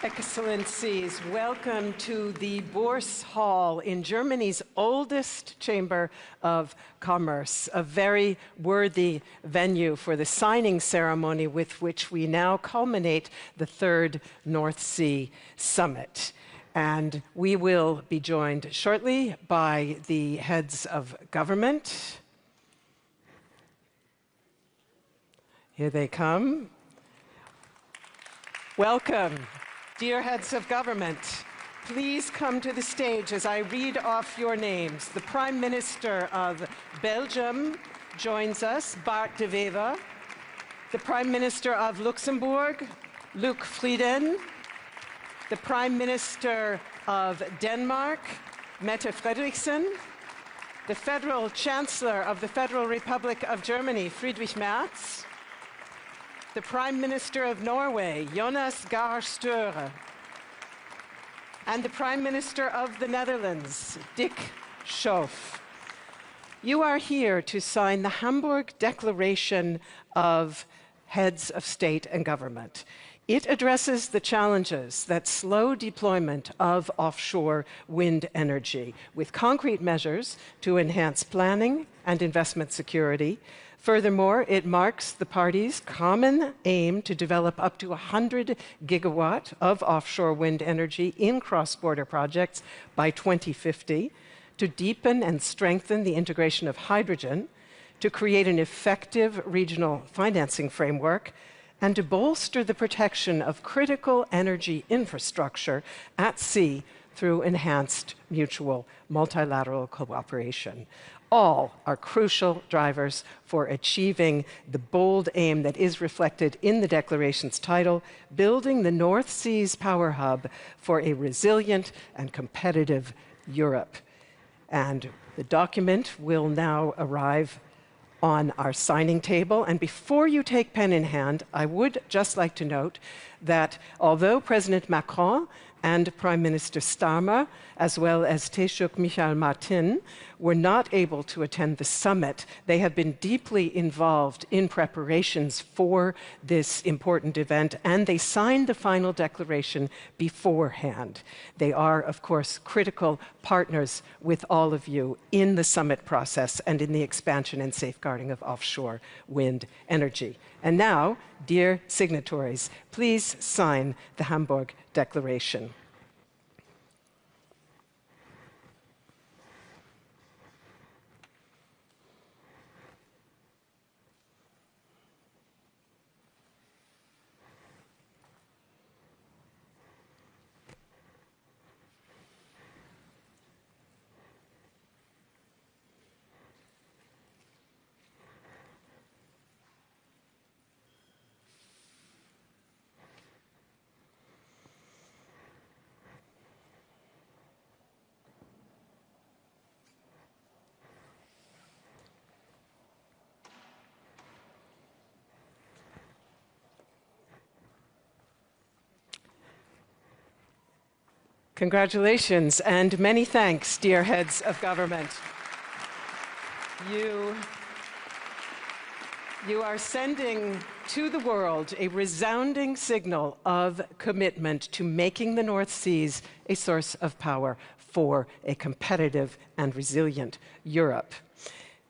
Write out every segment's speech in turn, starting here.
Excellencies, welcome to the Bourse Hall in Germany's oldest chamber of commerce, a very worthy venue for the signing ceremony with which we now culminate the third North Sea Summit. And we will be joined shortly by the heads of government. Here they come. Welcome. Dear heads of government, please come to the stage as I read off your names. The Prime Minister of Belgium joins us, Bart de Wever. The Prime Minister of Luxembourg, Luc Frieden. The Prime Minister of Denmark, Mette Frederiksen. The Federal Chancellor of the Federal Republic of Germany, Friedrich Merz. The Prime Minister of Norway, Jonas Gahr Støre, and the Prime Minister of the Netherlands, Dick Schoof. You are here to sign the Hamburg Declaration of Heads of State and Government. It addresses the challenges that slow deployment of offshore wind energy with concrete measures to enhance planning and investment security. Furthermore, it marks the parties' common aim to develop up to 100 gigawatt of offshore wind energy in cross-border projects by 2050, to deepen and strengthen the integration of hydrogen, to create an effective regional financing framework, and to bolster the protection of critical energy infrastructure at sea through enhanced mutual multilateral cooperation. All are crucial drivers for achieving the bold aim that is reflected in the Declaration's title, Building the North Sea's Power Hub for a Resilient and Competitive Europe. And the document will now arrive on our signing table. And before you take pen in hand, I would just like to note that although President Macron and Prime Minister Starmer, as well as Taoiseach Michel Martin, were not able to attend the summit, they have been deeply involved in preparations for this important event, and they signed the final declaration beforehand. They are, of course, critical partners with all of you in the summit process and in the expansion and safeguarding of offshore wind energy. And now, dear signatories, please sign the Hamburg Declaration. Congratulations and many thanks, dear heads of government. You are sending to the world a resounding signal of commitment to making the North Seas a source of power for a competitive and resilient Europe.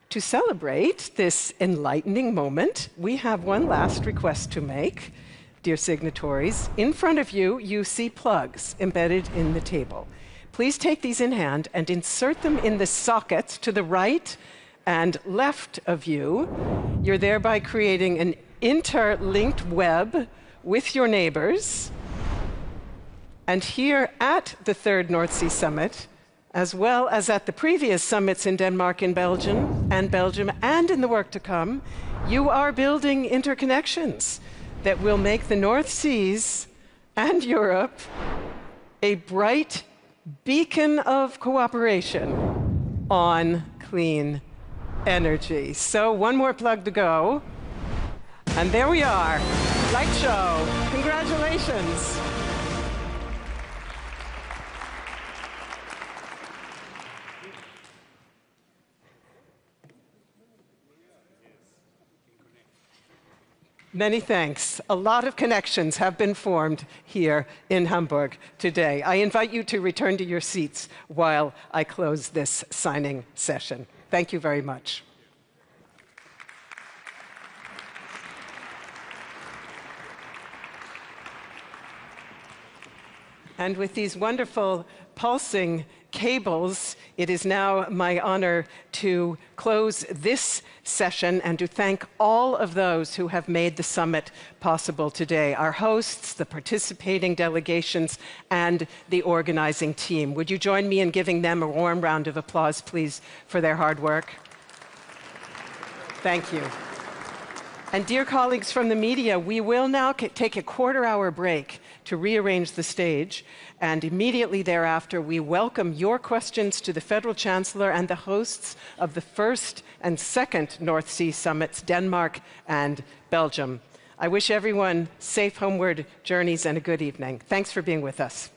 To celebrate this enlightening moment, we have one last request to make. Dear signatories, in front of you, you see plugs embedded in the table. Please take these in hand and insert them in the sockets to the right and left of you. You're thereby creating an interlinked web with your neighbors. And here at the third North Sea Summit, as well as at the previous summits in Denmark and Belgium, and in the work to come, you are building interconnections that will make the North Seas and Europe a bright beacon of cooperation on clean energy. So one more plug to go. And there we are. Light show. Congratulations. Many thanks. A lot of connections have been formed here in Hamburg today. I invite you to return to your seats while I close this signing session. Thank you very much. And with these wonderful pulsing cables, it is now my honor to close this session and to thank all of those who have made the summit possible today, our hosts, the participating delegations, and the organizing team. Would you join me in giving them a warm round of applause, please, for their hard work? Thank you. And dear colleagues from the media, we will now take a quarter-hour break to rearrange the stage, and immediately thereafter we welcome your questions to the Federal Chancellor and the hosts of the first and second North Sea summits, Denmark and Belgium. I wish everyone safe homeward journeys and a good evening. Thanks for being with us.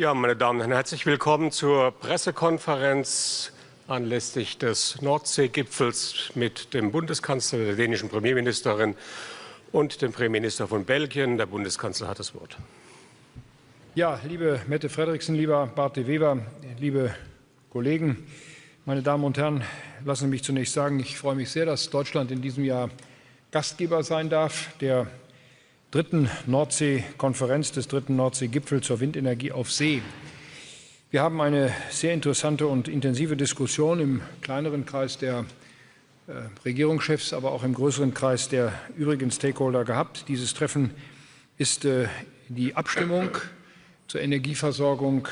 Ja, meine Damen und Herren, herzlich willkommen zur Pressekonferenz anlässlich des Nordseegipfels mit dem Bundeskanzler, der dänischen Premierministerin und dem Premierminister von Belgien. Der Bundeskanzler hat das Wort. Ja, liebe Mette Frederiksen, lieber Bart de Wever, liebe Kollegen, meine Damen und Herren, lassen Sie mich zunächst sagen, ich freue mich sehr, dass Deutschland in diesem Jahr Gastgeber sein darf der dritten Nordsee-Konferenz, des dritten Nordsee-Gipfels zur Windenergie auf See. Wir haben eine sehr interessante und intensive Diskussion im kleineren Kreis der Regierungschefs, aber auch im größeren Kreis der übrigen Stakeholder gehabt. Dieses Treffen ist die Abstimmung zur Energieversorgung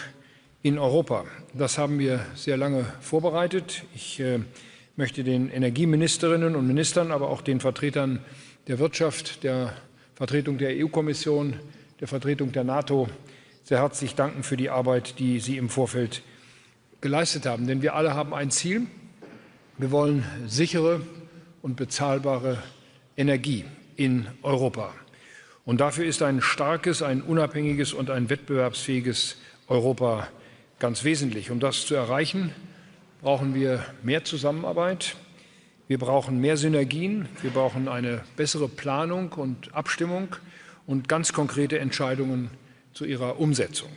in Europa. Das haben wir sehr lange vorbereitet. Ich möchte den Energieministerinnen und Ministern, aber auch den Vertretern der Wirtschaft, der Vertretung der EU-Kommission, der Vertretung der NATO sehr herzlich danken für die Arbeit, die Sie im Vorfeld geleistet haben. Denn wir alle haben ein Ziel. Wir wollen sichere und bezahlbare Energie in Europa. Und dafür ist ein starkes, ein unabhängiges und ein wettbewerbsfähiges Europa ganz wesentlich. Um das zu erreichen, brauchen wir mehr Zusammenarbeit. Wir brauchen mehr Synergien, wir brauchen eine bessere Planung und Abstimmung und ganz konkrete Entscheidungen zu ihrer Umsetzung.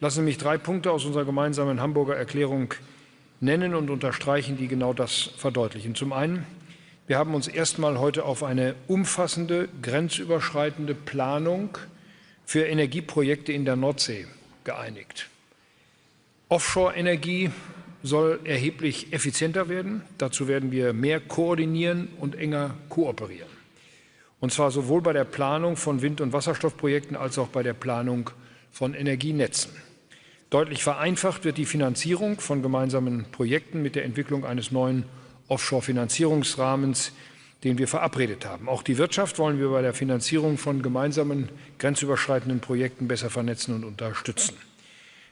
Lassen Sie mich 3 Punkte aus unserer gemeinsamen Hamburger Erklärung nennen und unterstreichen, die genau das verdeutlichen. Zum einen, wir haben uns erstmal heute auf eine umfassende, grenzüberschreitende Planung für Energieprojekte in der Nordsee geeinigt. Offshore-Energie soll erheblich effizienter werden. Dazu werden wir mehr koordinieren und enger kooperieren. Und zwar sowohl bei der Planung von Wind- und Wasserstoffprojekten als auch bei der Planung von Energienetzen. Deutlich vereinfacht wird die Finanzierung von gemeinsamen Projekten mit der Entwicklung eines neuen Offshore-Finanzierungsrahmens, den wir verabredet haben. Auch die Wirtschaft wollen wir bei der Finanzierung von gemeinsamen grenzüberschreitenden Projekten besser vernetzen und unterstützen.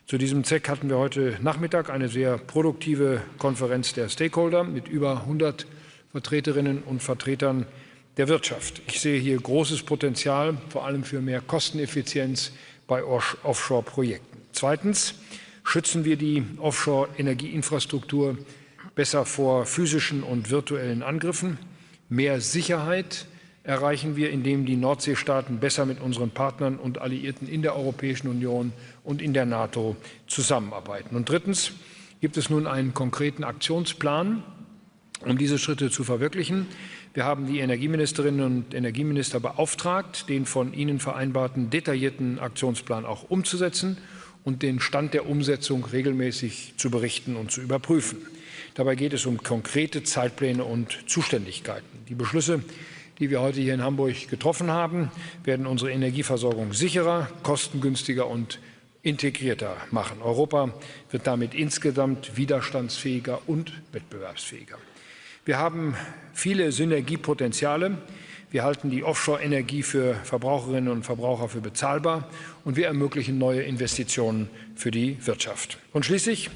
Zu diesem Zweck hatten wir heute Nachmittag eine sehr produktive Konferenz der Stakeholder mit über 100 Vertreterinnen und Vertretern der Wirtschaft. Ich sehe hier großes Potenzial, vor allem für mehr Kosteneffizienz bei Offshore-Projekten. Zweitens schützen wir die Offshore-Energieinfrastruktur besser vor physischen und virtuellen Angriffen. Mehr Sicherheit erreichen wir, indem die Nordseestaaten besser mit unseren Partnern und Alliierten in der Europäischen Union und in der NATO zusammenarbeiten. Und drittens gibt es nun einen konkreten Aktionsplan, um diese Schritte zu verwirklichen. Wir haben die Energieministerinnen und Energieminister beauftragt, den von Ihnen vereinbarten detaillierten Aktionsplan auch umzusetzen und den Stand der Umsetzung regelmäßig zu berichten und zu überprüfen. Dabei geht es um konkrete Zeitpläne und Zuständigkeiten. Die Beschlüsse, die wir heute hier in Hamburg getroffen haben, werden unsere Energieversorgung sicherer, kostengünstiger und integrierter machen. Europa wird damit insgesamt widerstandsfähiger und wettbewerbsfähiger. Wir haben viele Synergiepotenziale. Wir halten die Offshore-Energie für Verbraucherinnen und Verbraucher für bezahlbar und wir ermöglichen neue Investitionen für die Wirtschaft. Und schließlich,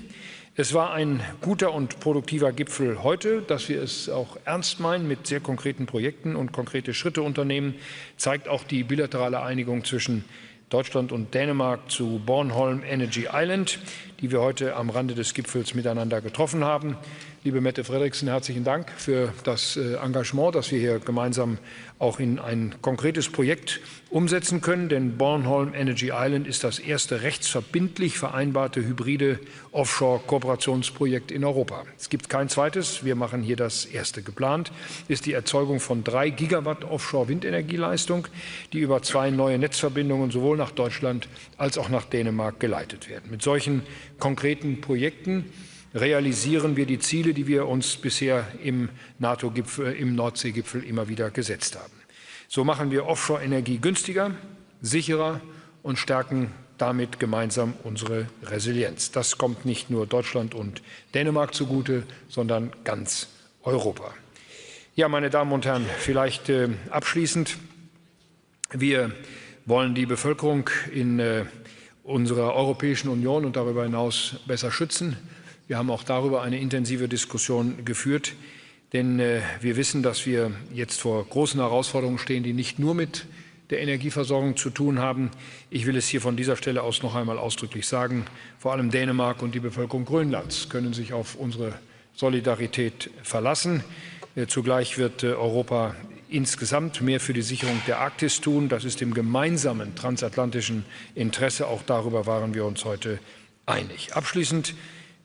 es war ein guter und produktiver Gipfel heute. Dass wir es auch ernst meinen mit sehr konkreten Projekten und konkrete Schritte unternehmen, zeigt auch die bilaterale Einigung zwischen Deutschland und Dänemark zu Bornholm Energy Island, die wir heute am Rande des Gipfels miteinander getroffen haben. Liebe Mette Frederiksen, herzlichen Dank für das Engagement, das wir hier gemeinsam auch in ein konkretes Projekt umsetzen können. Denn Bornholm Energy Island ist das erste rechtsverbindlich vereinbarte hybride Offshore-Kooperationsprojekt in Europa. Es gibt kein zweites. Wir machen hier das erste. Geplant ist die Erzeugung von 3 Gigawatt Offshore-Windenergieleistung, die über 2 neue Netzverbindungen sowohl nach Deutschland als auch nach Dänemark geleitet werden. Mit solchen konkreten Projekten realisieren wir die Ziele, die wir uns bisher im Nordseegipfel immer wieder gesetzt haben. So machen wir Offshore-Energie günstiger, sicherer und stärken damit gemeinsam unsere Resilienz. Das kommt nicht nur Deutschland und Dänemark zugute, sondern ganz Europa. Ja, meine Damen und Herren, vielleicht abschließend. Wir wollen die Bevölkerung in unserer Europäischen Union und darüber hinaus besser schützen. Wir haben auch darüber eine intensive Diskussion geführt, denn wir wissen, dass wir jetzt vor großen Herausforderungen stehen, die nicht nur mit der Energieversorgung zu tun haben. Ich will es hier von dieser Stelle aus noch einmal ausdrücklich sagen. Vor allem Dänemark und die Bevölkerung Grönlands können sich auf unsere Solidarität verlassen. Zugleich wird Europa insgesamt mehr für die Sicherung der Arktis tun. Das ist im gemeinsamen transatlantischen Interesse. Auch darüber waren wir uns heute einig. Abschließend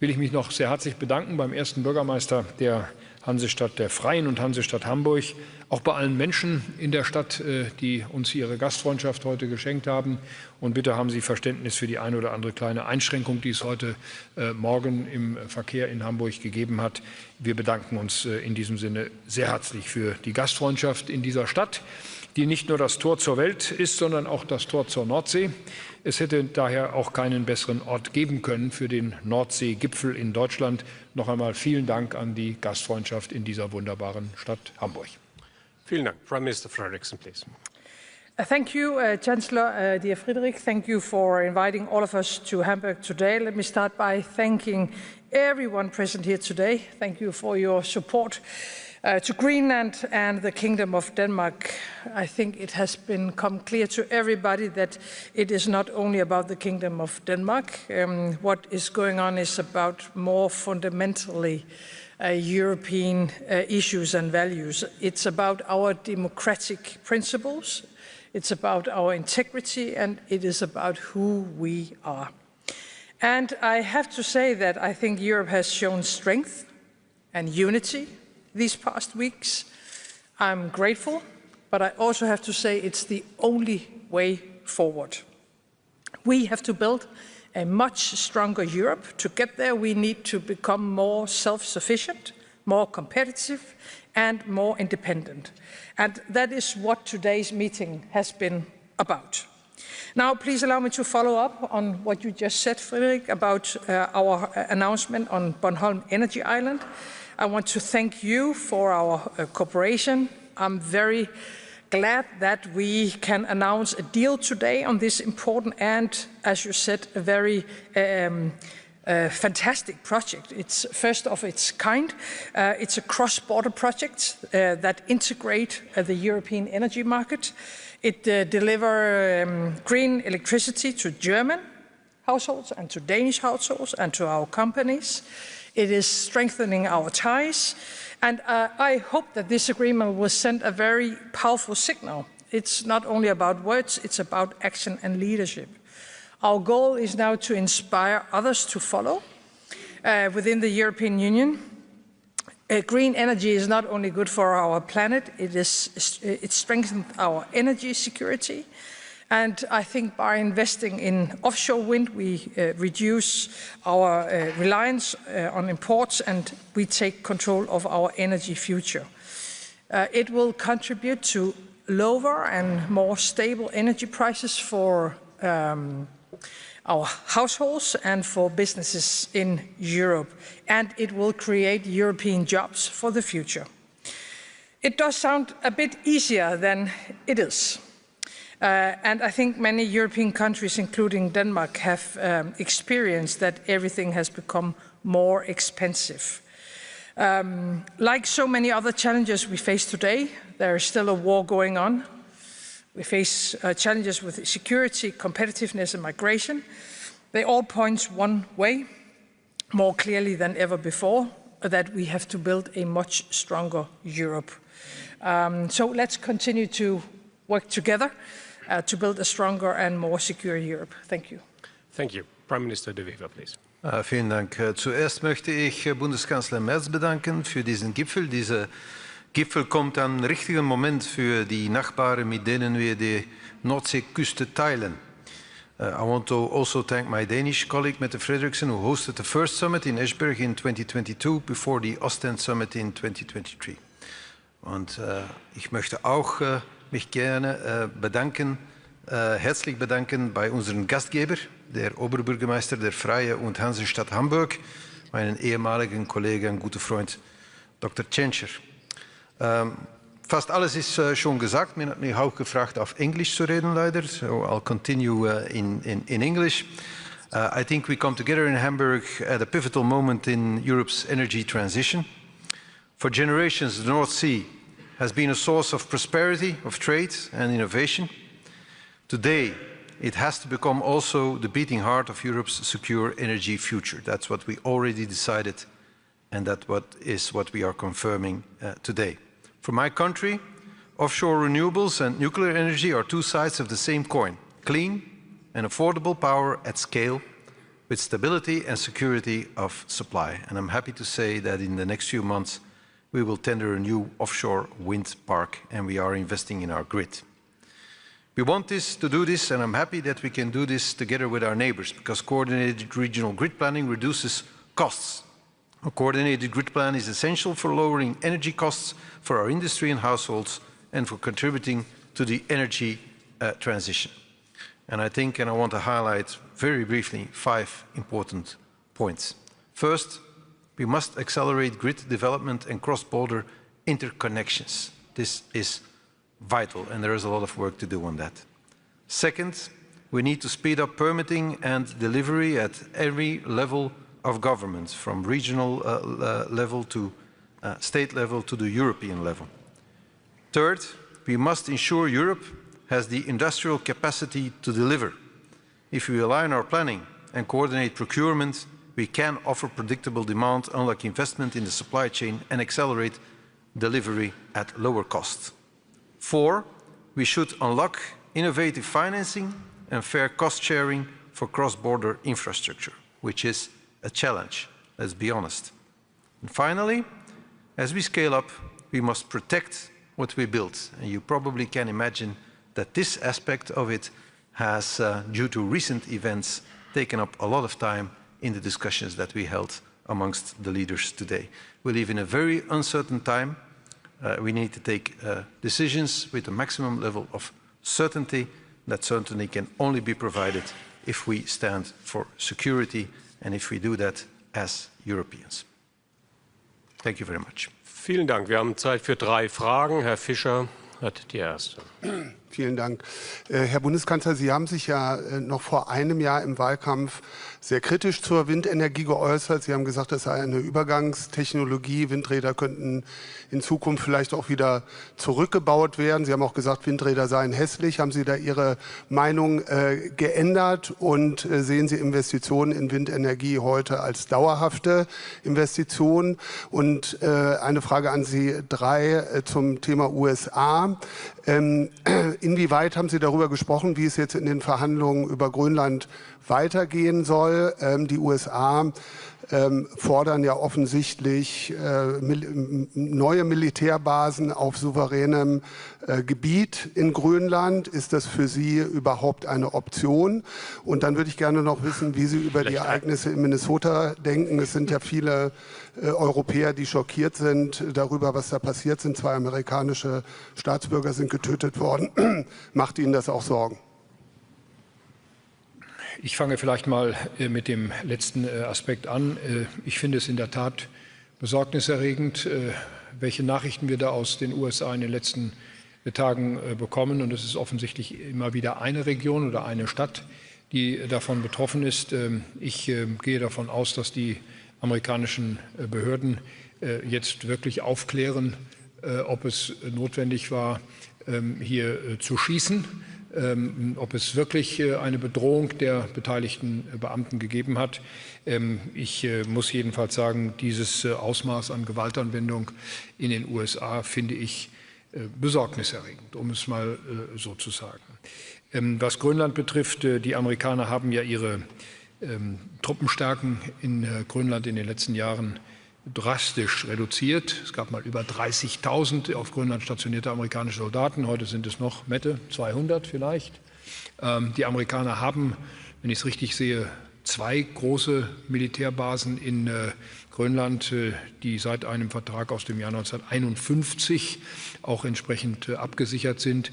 will ich mich noch sehr herzlich bedanken beim ersten Bürgermeister der Hansestadt der Freien und Hansestadt Hamburg, auch bei allen Menschen in der Stadt, die uns ihre Gastfreundschaft heute geschenkt haben. Und bitte haben Sie Verständnis für die eine oder andere kleine Einschränkung, die es heute Morgen im Verkehr in Hamburg gegeben hat. Wir bedanken uns in diesem Sinne sehr herzlich für die Gastfreundschaft in dieser Stadt, die nicht nur das Tor zur Welt ist, sondern auch das Tor zur Nordsee. Es hätte daher auch keinen besseren Ort geben können für den Nordseegipfel in Deutschland. Noch einmal vielen Dank an die Gastfreundschaft in dieser wunderbaren Stadt Hamburg. Vielen Dank. Prime Minister Frederiksen, please. Thank you, Chancellor, dear Friedrich. Thank you for inviting all of us to Hamburg today. Let me start by thanking everyone present here today. Thank you for your support to Greenland and the Kingdom of Denmark. I think it has become clear to everybody that it is not only about the Kingdom of Denmark. What is going on is about more fundamentally European issues and values. It's about our democratic principles, it's about our integrity, and it is about who we are. And I have to say that I think Europe has shown strength and unity these past weeks. I'm grateful, but I also have to say it's the only way forward. We have to build a much stronger Europe. To get there, we need to become more self-sufficient, more competitive, and more independent. And that is what today's meeting has been about. Now, please allow me to follow up on what you just said, Friedrich, about our announcement on Bornholm Energy Island. I want to thank you for our cooperation. I'm very glad that we can announce a deal today on this important and, as you said, a very fantastic project. It's first of its kind. It's a cross-border project that integrates the European energy market. It delivers green electricity to German households and to Danish households and to our companies. It is strengthening our ties, and I hope that this agreement will send a very powerful signal. It's not only about words, it's about action and leadership. Our goal is now to inspire others to follow within the European Union. Green energy is not only good for our planet, it strengthens our energy security. And I think by investing in offshore wind, we reduce our reliance on imports and we take control of our energy future. It will contribute to lower and more stable energy prices for our households and for businesses in Europe. And it will create European jobs for the future. It does sound a bit easier than it is. And I think many European countries, including Denmark, have experienced that everything has become more expensive. Like so many other challenges we face today, there is still a war going on. We face challenges with security, competitiveness, and migration. They all point one way, more clearly than ever before, that we have to build a much stronger Europe. So let's continue to work together to build a stronger and more secure Europe. Thank you. Thank you. Prime Minister De Wever, please. Vielen Dank. Zuerst möchte ich Bundeskanzler Merz bedanken für diesen Gipfel. Dieser Gipfel kommt am richtigen Moment für die Nachbarn, mit denen wir die Nordseeküste teilen. I want to also thank my Danish colleague, Mette Frederiksen, who hosted the first summit in Esbjerg in 2022 before the Ostend summit in 2023. Und ich möchte auch mich gerne herzlich bedanken bei unserem Gastgeber, der Oberbürgermeister der Freie und Hansestadt Hamburg, meinen ehemaligen Kollegen und guten Freund Dr. Tschentscher. Fast alles ist schon gesagt. Man hat mich auch gefragt, auf Englisch zu reden, leider. So I'll continue in English. I think we come together in Hamburg at a pivotal moment in Europe's energy transition. For generations, the North Sea has been a source of prosperity, of trade and innovation. Today, it has to become also the beating heart of Europe's secure energy future. That's what we already decided, and that's what we are confirming today. For my country, offshore renewables and nuclear energy are two sides of the same coin. Clean and affordable power at scale with stability and security of supply. And I'm happy to say that in the next few months, we will tender a new offshore wind park, and we are investing in our grid. We want to do this, and I'm happy that we can do this together with our neighbors, because coordinated regional grid planning reduces costs. A coordinated grid plan is essential for lowering energy costs for our industry and households and for contributing to the energy transition. And I think, and I want to highlight very briefly, 5 important points. First, we must accelerate grid development and cross-border interconnections. This is vital, and there is a lot of work to do on that. Second, we need to speed up permitting and delivery at every level of government, from regional level to state level to the European level. Third, we must ensure Europe has the industrial capacity to deliver. If we align our planning and coordinate procurement, we can offer predictable demand, unlock investment in the supply chain, and accelerate delivery at lower cost. 4, we should unlock innovative financing and fair cost sharing for cross-border infrastructure, which is a challenge, let's be honest. And finally, as we scale up, we must protect what we built. And you probably can imagine that this aspect of it has, due to recent events, taken up a lot of time in the discussions that we held amongst the leaders today. We live in a very uncertain time. We need to take decisions with a maximum level of certainty. That certainty can only be provided if we stand for security and if we do that as Europeans. Thank you very much. Vielen Dank. Wir haben Zeit für 3 Fragen. Herr Fischer hat die erste. Vielen Dank. Herr Bundeskanzler, Sie haben sich ja noch vor einem Jahr im Wahlkampf sehr kritisch zur Windenergie geäußert. Sie haben gesagt, es sei eine Übergangstechnologie. Windräder könnten in Zukunft vielleicht auch wieder zurückgebaut werden. Sie haben auch gesagt, Windräder seien hässlich. Haben Sie da Ihre Meinung geändert und sehen Sie Investitionen in Windenergie heute als dauerhafte Investitionen? Und eine Frage an Sie 3 zum Thema USA. Inwieweit haben Sie darüber gesprochen, wie es jetzt in den Verhandlungen über Grönland weitergehen soll? Die USA fordern ja offensichtlich neue Militärbasen auf souveränem Gebiet in Grönland. Ist das für Sie überhaupt eine Option? Und dann würde ich gerne noch wissen, wie Sie über die Ereignisse in Minnesota denken. Es sind ja viele Europäer, die schockiert sind darüber, was da passiert sind. 2 amerikanische Staatsbürger sind getötet worden. Macht Ihnen das auch Sorgen? Ich fange vielleicht mal mit dem letzten Aspekt an. Ich finde es in der Tat besorgniserregend, welche Nachrichten wir da aus den USA in den letzten Tagen bekommen. Und es ist offensichtlich immer wieder eine Region oder eine Stadt, die davon betroffen ist. Ich gehe davon aus, dass die amerikanischen Behörden jetzt wirklich aufklären, ob es notwendig war, hier zu schießen. Ob es wirklich eine Bedrohung der beteiligten Beamten gegeben hat. Ich muss jedenfalls sagen, dieses Ausmaß an Gewaltanwendung in den USA finde ich besorgniserregend, um es mal so zu sagen. Was Grönland betrifft, die Amerikaner haben ja ihre Truppenstärken in Grönland in den letzten Jahren drastisch reduziert. Es gab mal über 30.000 auf Grönland stationierte amerikanische Soldaten. Heute sind es noch, Mette, 200 vielleicht. Die Amerikaner haben, wenn ich es richtig sehe, 2 große Militärbasen in Grönland, die seit einem Vertrag aus dem Jahr 1951 auch entsprechend abgesichert sind.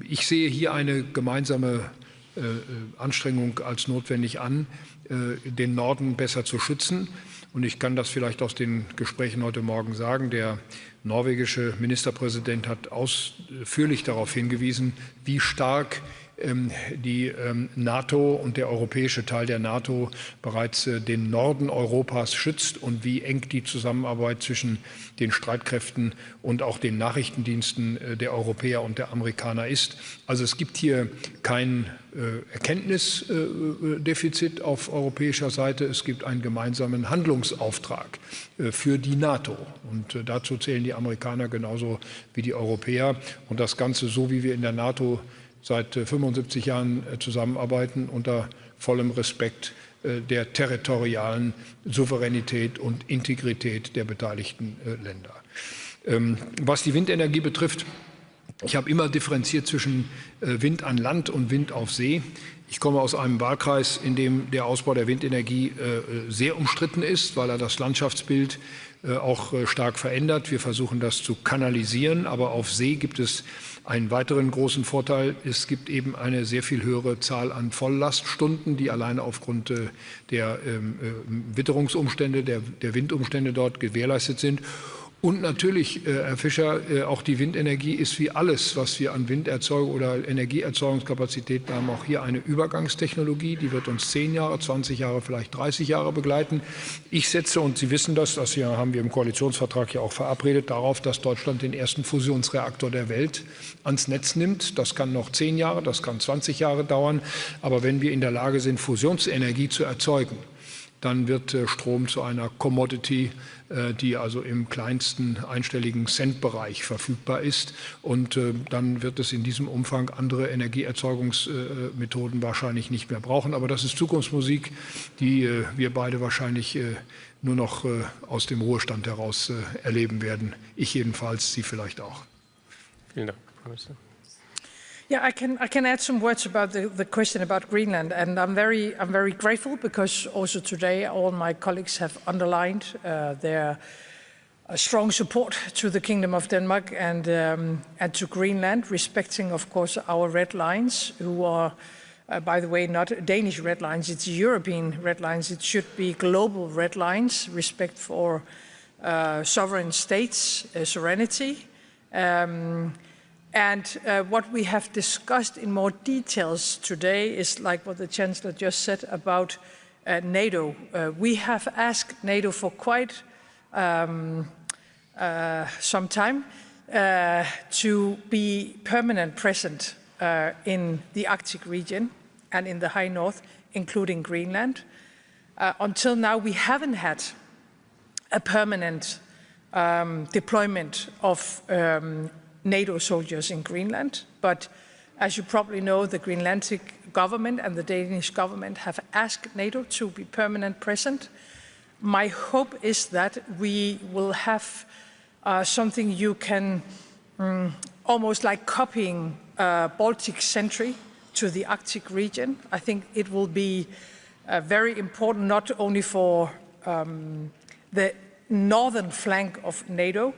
Ich sehe hier eine gemeinsame Anstrengung als notwendig an, den Norden besser zu schützen. Und ich kann das vielleicht aus den Gesprächen heute Morgen sagen. Der norwegische Ministerpräsident hat ausführlich darauf hingewiesen, wie stark die NATO und der europäische Teil der NATO bereits den Norden Europas schützt und wie eng die Zusammenarbeit zwischen den Streitkräften und auch den Nachrichtendiensten der Europäer und der Amerikaner ist. Also es gibt hier kein Erkenntnisdefizit auf europäischer Seite. Es gibt einen gemeinsamen Handlungsauftrag für die NATO. Und dazu zählen die Amerikaner genauso wie die Europäer. Und das Ganze, so wie wir in der NATO seit 75 Jahren zusammenarbeiten, unter vollem Respekt der territorialen Souveränität und Integrität der beteiligten Länder. Was die Windenergie betrifft, ich habe immer differenziert zwischen Wind an Land und Wind auf See. Ich komme aus einem Wahlkreis, in dem der Ausbau der Windenergie sehr umstritten ist, weil er das Landschaftsbild auch stark verändert. Wir versuchen das zu kanalisieren, aber auf See gibt es einen weiteren großen Vorteil. Es gibt eben eine sehr viel höhere Zahl an Volllaststunden, die alleine aufgrund der Witterungsumstände, der Windumstände dort gewährleistet sind. Und natürlich, Herr Fischer, auch die Windenergie ist wie alles, was wir an Winderzeugung oder Energieerzeugungskapazitäten haben, auch hier eine Übergangstechnologie. Die wird uns 10 Jahre, 20 Jahre, vielleicht 30 Jahre begleiten. Ich setze, und Sie wissen das hier haben wir im Koalitionsvertrag ja auch verabredet, darauf, dass Deutschland den ersten Fusionsreaktor der Welt ans Netz nimmt. Das kann noch 10 Jahre, das kann 20 Jahre dauern. Aber wenn wir in der Lage sind, Fusionsenergie zu erzeugen, dann wird Strom zu einer Commodity, die also im kleinsten einstelligen Centbereich verfügbar ist. Und dann wird es in diesem Umfang andere Energieerzeugungsmethoden wahrscheinlich nicht mehr brauchen. Aber das ist Zukunftsmusik, die wir beide wahrscheinlich nur noch aus dem Ruhestand heraus erleben werden. Ich jedenfalls, Sie vielleicht auch. Vielen Dank, Frau Minister. Yeah, I can add some words about the question about Greenland, and I'm very grateful because also today all my colleagues have underlined their strong support to the Kingdom of Denmark and to Greenland, respecting, of course, our red lines, who are, by the way, not Danish red lines. It's European red lines. It should be global red lines, respect for sovereign states, sovereignty. And what we have discussed in more details today is like what the Chancellor just said about NATO. We have asked NATO for quite some time to be permanent present in the Arctic region and in the High North, including Greenland. Until now, we haven't had a permanent deployment of NATO soldiers in Greenland, but as you probably know, the Greenlandic government and the Danish government have asked NATO to be permanent present. My hope is that we will have something you can almost like copying Baltic Sentry to the Arctic region. I think it will be very important not only for the northern flank of NATO,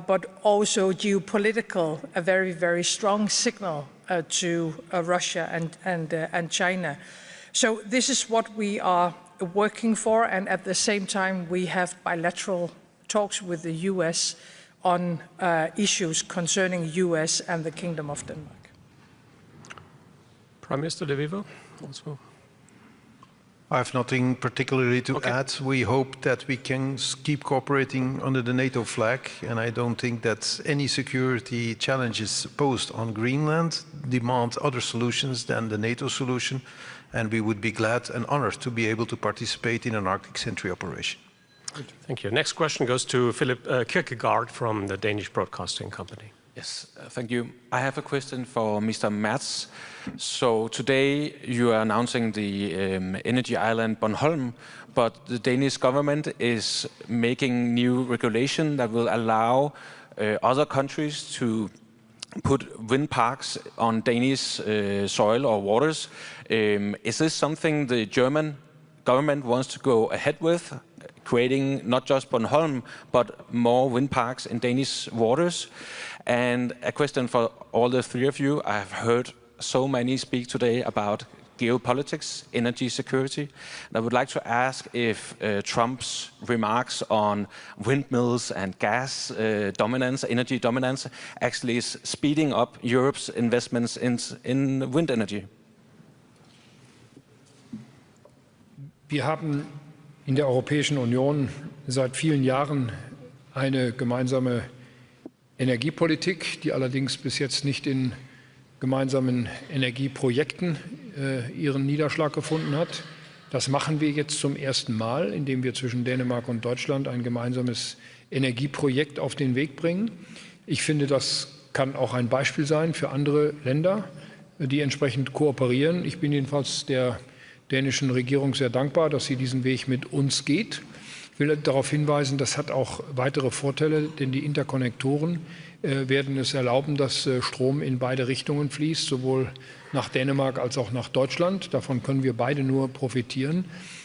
but also geopolitical, a very, very strong signal to Russia and China. So this is what we are working for, and at the same time we have bilateral talks with the US on issues concerning US and the Kingdom of Denmark. Prime Minister De Wever, also. I have nothing particularly to add. We hope that we can keep cooperating under the NATO flag, and I don't think that any security challenges posed on Greenland demand other solutions than the NATO solution, and we would be glad and honored to be able to participate in an Arctic Sentry operation. Good. Thank you. Next question goes to Philip Kierkegaard from the Danish Broadcasting Company. Yes, thank you. I have a question for Mr. Merz. So today you are announcing the energy island Bornholm, but the Danish government is making new regulation that will allow other countries to put wind parks on Danish soil or waters. Is this something the German government wants to go ahead with, creating not just Bornholm, but more wind parks in Danish waters? And a question for all the three of you. I have heard so many speak today about geopolitics, energy security. And I would like to ask if Trump's remarks on windmills and gas dominance, energy dominance, actually is speeding up Europe's investments in wind energy. Wir haben in der Europäischen Union seit vielen Jahren eine gemeinsame Energiepolitik, die allerdings bis jetzt nicht in gemeinsamen Energieprojekten ihren Niederschlag gefunden hat. Das machen wir jetzt zum ersten Mal, indem wir zwischen Dänemark und Deutschland ein gemeinsames Energieprojekt auf den Weg bringen. Ich finde, das kann auch ein Beispiel sein für andere Länder, die entsprechend kooperieren. Ich bin jedenfalls der dänischen Regierung sehr dankbar, dass sie diesen Weg mit uns geht. Ich will darauf hinweisen, das hat auch weitere Vorteile, denn die Interkonnektoren werden es erlauben, dass Strom in beide Richtungen fließt, sowohl nach Dänemark als auch nach Deutschland. Davon können wir beide nur profitieren.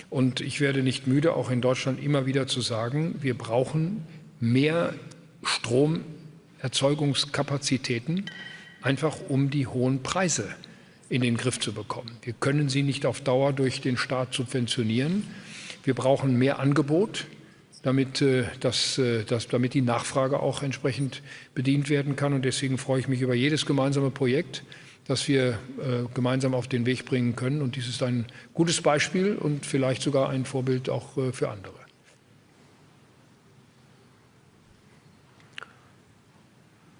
Und ich werde nicht müde, auch in Deutschland immer wieder zu sagen, wir brauchen mehr Stromerzeugungskapazitäten, einfach um die hohen Preise in den Griff zu bekommen. Wir können sie nicht auf Dauer durch den Staat subventionieren. Wir brauchen mehr Angebot, damit die Nachfrage auch entsprechend bedient werden kann. Und deswegen freue ich mich über jedes gemeinsame Projekt, das wir gemeinsam auf den Weg bringen können. Und dies ist ein gutes Beispiel und vielleicht sogar ein Vorbild auch für andere.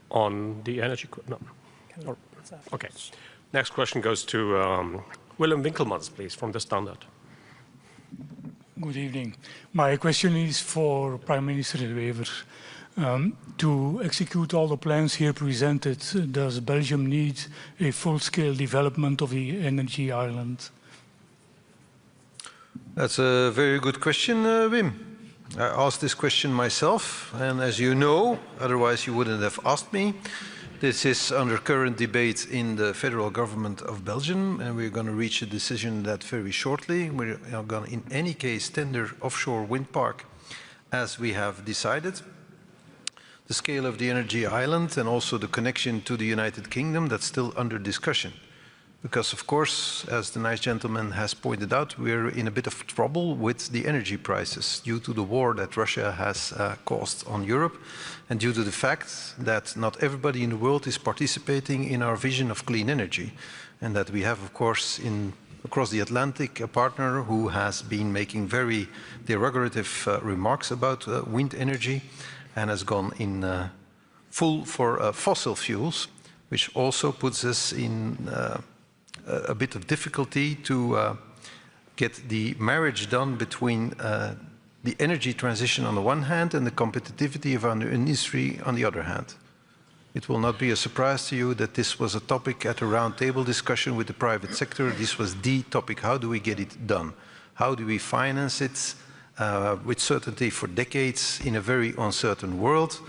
On the energy... No. Okay. Next question goes to Willem Winkelmans, please, from the Standard. Good evening. My question is for Prime Minister De Wever. To execute all the plans here presented, does Belgium need a full-scale development of the energy island? That's a very good question, Wim. I asked this question myself, and as you know, otherwise you wouldn't have asked me, this is under current debate in the federal government of Belgium, and we're going to reach a decision on that very shortly. We're going to, in any case, tender offshore wind park as we have decided. The scale of the energy island and also the connection to the United Kingdom, that's still under discussion. Because, of course, as the nice gentleman has pointed out, we're in a bit of trouble with the energy prices due to the war that Russia has caused on Europe and due to the fact that not everybody in the world is participating in our vision of clean energy, and that we have, of course, across the Atlantic, a partner who has been making very derogative remarks about wind energy and has gone in full for fossil fuels, which also puts us in a bit of difficulty to get the marriage done between the energy transition on the one hand and the competitivity of our industry on the other hand. It will not be a surprise to you that this was a topic at a roundtable discussion with the private sector. This was the topic. How do we get it done? How do we finance it with certainty for decades in a very uncertain world,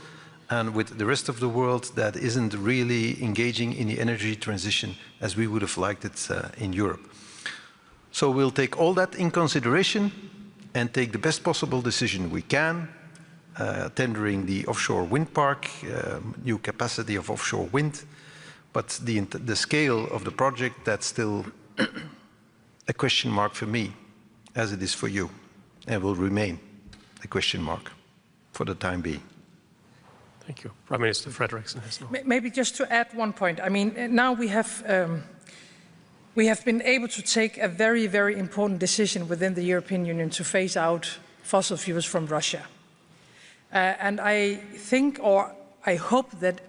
and with the rest of the world that isn't really engaging in the energy transition as we would have liked it in Europe. So we'll take all that in consideration and take the best possible decision we can, tendering the offshore wind park, new capacity of offshore wind, but the scale of the project, that's still a question mark for me, as it is for you, and will remain a question mark for the time being. Thank you. Prime Minister Frederiksen has now. Maybe just to add one point. I mean, now we have been able to take a very, very important decision within the European Union to phase out fossil fuels from Russia. And I think, or I hope that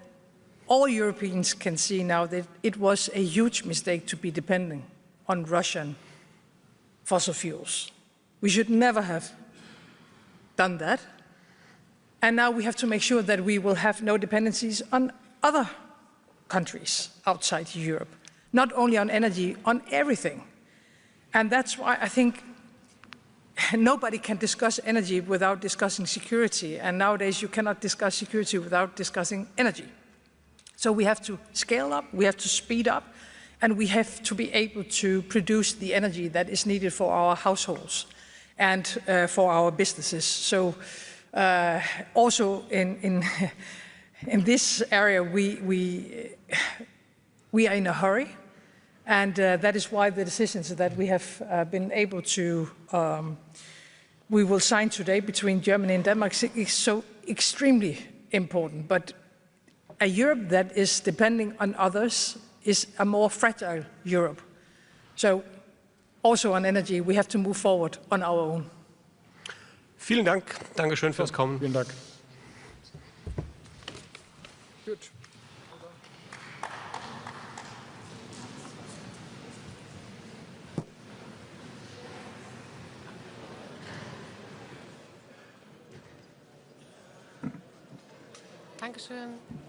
all Europeans can see now that it was a huge mistake to be depending on Russian fossil fuels. We should never have done that. And now we have to make sure that we will have no dependencies on other countries outside Europe, not only on energy, on everything. And that's why I think nobody can discuss energy without discussing security. And nowadays you cannot discuss security without discussing energy. So we have to scale up, we have to speed up, and we have to be able to produce the energy that is needed for our households and for our businesses. So also in this area, we are in a hurry. And that is why the decisions that we have been able to, we will sign today between Germany and Denmark is so extremely important. But a Europe that is depending on others is a more fragile Europe. So also on energy, we have to move forward on our own. Vielen Dank. Dankeschön fürs Kommen. Vielen Dank. Gut. Dankeschön.